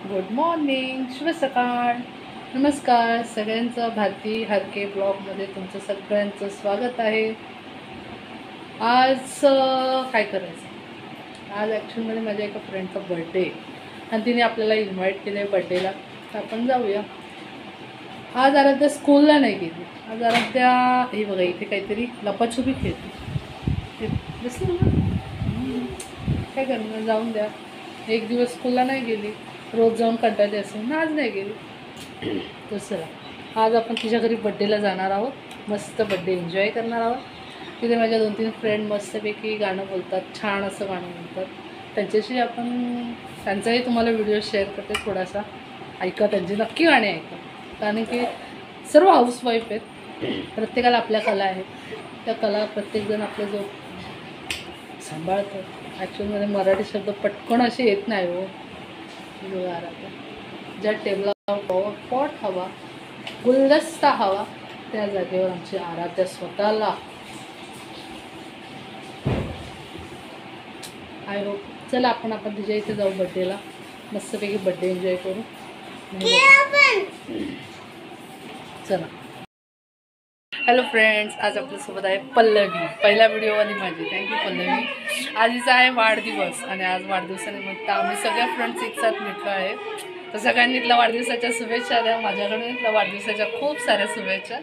Good morning, शुभ सकाळ, नमस्कार सगळ्यांचं. भारती हरके ब्लॉगमध्ये तुमचं सगळ्यांचं स्वागत आहे. आज काय करायचं, आज ॲक्च्युअलमध्ये माझ्या एका फ्रेंडचा बड्डे आणि तिने आपल्याला इन्व्हाइट केलं आहे बड्डेला, तर आपण जाऊया. आज आराध्या स्कूलला नाही गेली. आज आराध्या हे बघा इथे काहीतरी लपाछुपी खेळते, दिसलं ना. काय करणार, जाऊन द्या. एक दिवस स्कूलला नाही गेली, रोज जाऊन कंटाळते असेल ना, आज नाही गेली. तर चला, आज आपण तिच्या घरी बड्डेला जाणार आहोत. मस्त बड्डे एन्जॉय करणार आहोत. तिथे माझ्या 2-3 फ्रेंड मस्तपैकी गाणं बोलतात, छान असं गाणं बोलतात. त्यांच्याशी आपण त्यांचाही तुम्हाला व्हिडिओ शेअर करते. थोडासा ऐका, त्यांची नक्की गाणी ऐका, कारण की सर्व हाऊसवाईफ आहेत. प्रत्येकाला आपल्या कला आहेत. त्या कला प्रत्येकजण आपला जो सांभाळतो. ॲक्च्युअलमध्ये मराठी शब्द पटकन असे येत नाही हो. ज्या टेबलावर पॉट हवा, गुलदस्ता हवा, त्या जागेवर आमची आराध्या स्वतःला. I hope. चला आपण तिच्या इथे जाऊ बड्डेला, मस्तपैकी बड्डे एन्जॉय करू. चला. हॅलो फ्रेंड्स, आज आपल्यासोबत आहे पल्लवी. पहिला व्हिडिओवाली माझी. थँक्यू पल्लवी. आज हिचा आहे वाढदिवस आणि आज वाढदिवसानिमित्त आम्ही सगळ्या फ्रेंड्स एकसाथ भेटलो आहे. तर सगळ्यांनी इथल्या वाढदिवसाच्या शुभेच्छा द्या. माझ्याकडून इथल्या वाढदिवसाच्या खूप साऱ्या शुभेच्छा.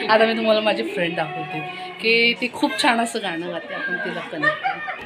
आता मी तुम्हाला माझी फ्रेंड दाखवते की ती खूप छान असं गाणं गाते. आपण तिला कनेक्ट करू.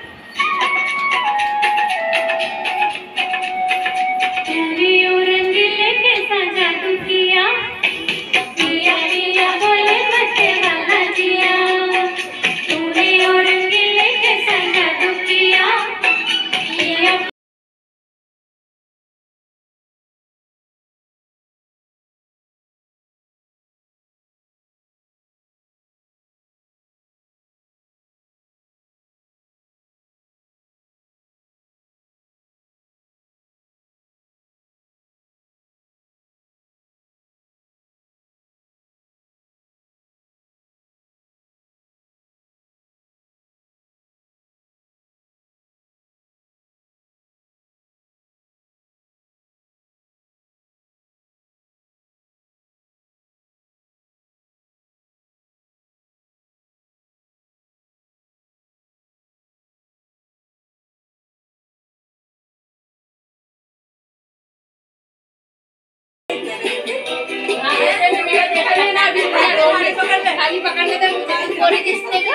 खाली पकडले तर थोडी दिसते का?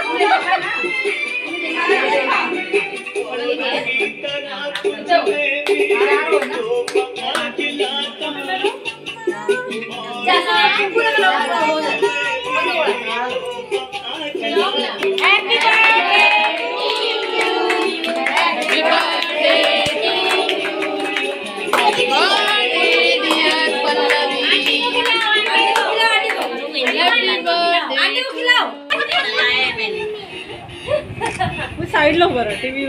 साईडला बरं टीव्ही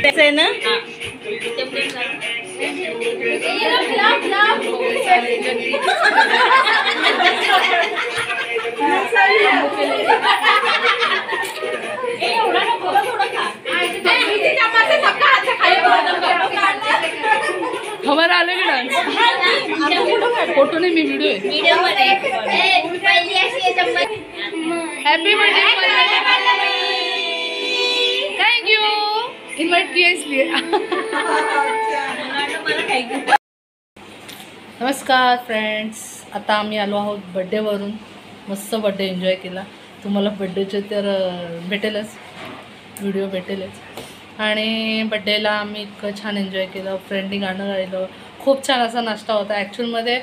त्याचं आहे ना. खबर आलं की डान्स फोटो नाही, मी व्हिडिओ आहे. Happy birthday. Thank you, invite किया इसलिए. नमस्कार फ्रेंड्स, आता आम्ही आलो आहोत बड्डेवरून. मस्त बड्डे एन्जॉय केला. तुम्हाला बड्डेचे तर भेटेलच, व्हिडिओ भेटेलच. आणि बड्डेला आम्ही इतकं छान एन्जॉय केलं. फ्रेंडनी गाणं गायलं, खूप छान असा नाश्ता होता. ॲक्च्युअलमध्ये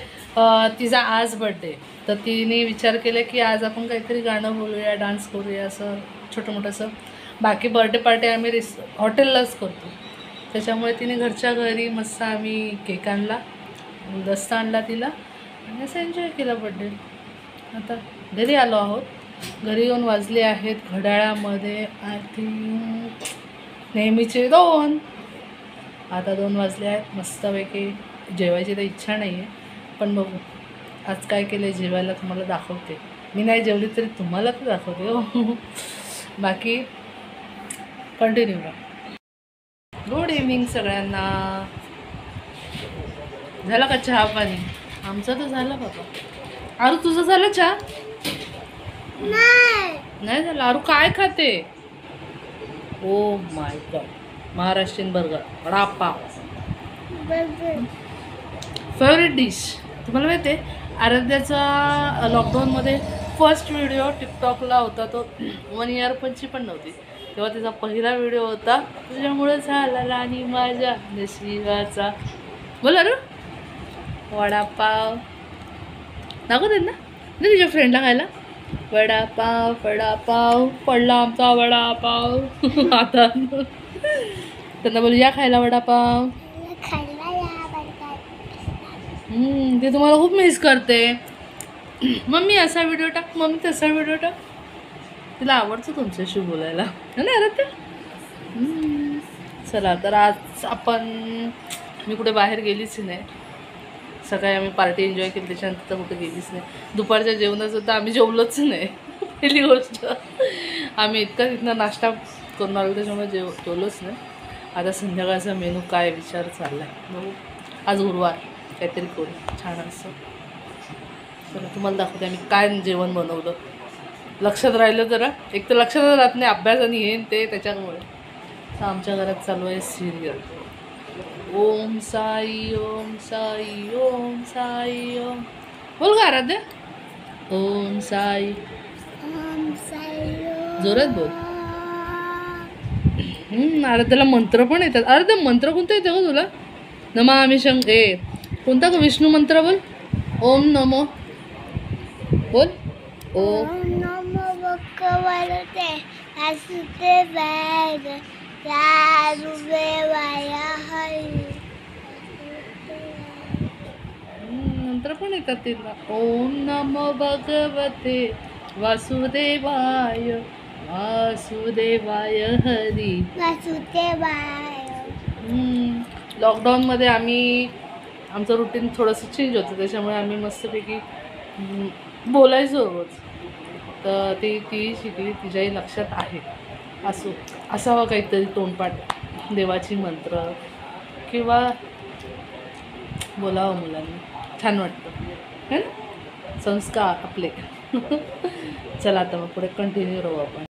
तिचा आज बड्डे, तर तिने विचार केला की आज आपण काहीतरी गाणं बोलूया, डान्स करूया, असं छोटं मोठंसं. बाकी बर्थडे पार्टी आम्ही हॉटेललाच करतो. त्याच्यामुळे तिने घरच्या घरी मस्त आम्ही केक आणला, गुलदस्ता आणला तिला, आणि असं एन्जॉय केला बड्डे. आता घरी आलो आहोत. घरी येऊन वाजले आहेत घड्याळामध्ये आय थिंक नेहमीचे 2. आता 2 वाजले आहेत. मस्तपैकी जेवायची तर इच्छा नाही आहे, पण बघू आज काय केलं आहे जेवायला, तुम्हाला दाखवते. मी नाही जेवली तरी तुम्हाला तर दाखवते हो. बाकी कंटिन्यू करा. गुड इव्हनिंग सगळ्यांना. झाला का चहा पाणी? आमचं तर झालं बाबा. आरू तुझं झालं चहा? नाही झालं. आरू काय खाते? Oh my God, Maharashtrian burger, vada pav, favourite dish. तुम्हाला माहिती आहे आराध्याचा लॉकडाऊनमध्ये फर्स्ट व्हिडिओ टिकटॉकला होता, तो 1 इयर पण नव्हती तेव्हा तिचा पहिला व्हिडिओ होता, तुझ्यामुळे झाला राणी माझ्या नशिबाचा. बोला रे, वडापाव दाखव दे ना तिच्या फ्रेंडला खायला. वडापाव वडापाव पडला आमचा वडापाव. आता त्यांना बोलू या खायला वडापाव. ते तुम्हाला खूप मिस करते. मम्मी असा व्हिडिओ टाक, मम्मी तसा व्हिडिओ टाक. तिला आवडतं तुमच्याशी बोलायला ना आराध्या. चला तर आज आपण, मी कुठे बाहेर गेलीच नाही. सकाळी आम्ही पार्टी एन्जॉय केली, त्याच्यानंतर तर कुठे गेलीच नाही. दुपारच्या जेवणाचं तर आम्ही जेवलोच नाही. पहिली गोष्ट आम्ही इतकं नाश्ता करून आलो, त्याच्यामुळे जेवलोच नाही. आता संध्याकाळचा मेनू काय विचार चालला आहे बघू. आज गुरुवार, काहीतरी करू छान असं. चला तुम्हाला दाखवते आम्ही काय जेवण बनवलं. लक्षात राहिलं जरा, एक तर लक्षातच राहत नाही अभ्यास आणि हे ते, त्याच्यामुळे. तर आमच्या घरात चालू आहे सिरियल. ओम साई ओम साई ओम साई ओम. बोल का आराध्या? ओम साई जोरात बोल. आराध्याला मंत्र पण येतात. आराध्या मंत्र कोणतं येतं का तुला? नमामि शंकर कोणता का विष्णू मंत्र बोल. ओम नमो बोल. ओम नमो भगवते वासुदेवाय वासुदेवाय हरी. मंत्र पण येतात तिला. ओम नमो भगवते वासुदेवाय वासुदेवाय हरी वासुदेवाय. लॉकडाऊनमध्ये आम्ही, आमचं रुटीन थोडंसं चेंज होतं, त्याच्यामुळे आम्ही मस्तपैकी बोलायचो रोज. तर ती शिकली, तिच्याही लक्षात आहे. असावं काहीतरी तोंडपाठ, देवाची मंत्र किंवा बोलावं मुलांनी, छान वाटतं है ना, संस्कार आपले. चला आता मग पुढे कंटिन्यू राहू आपण.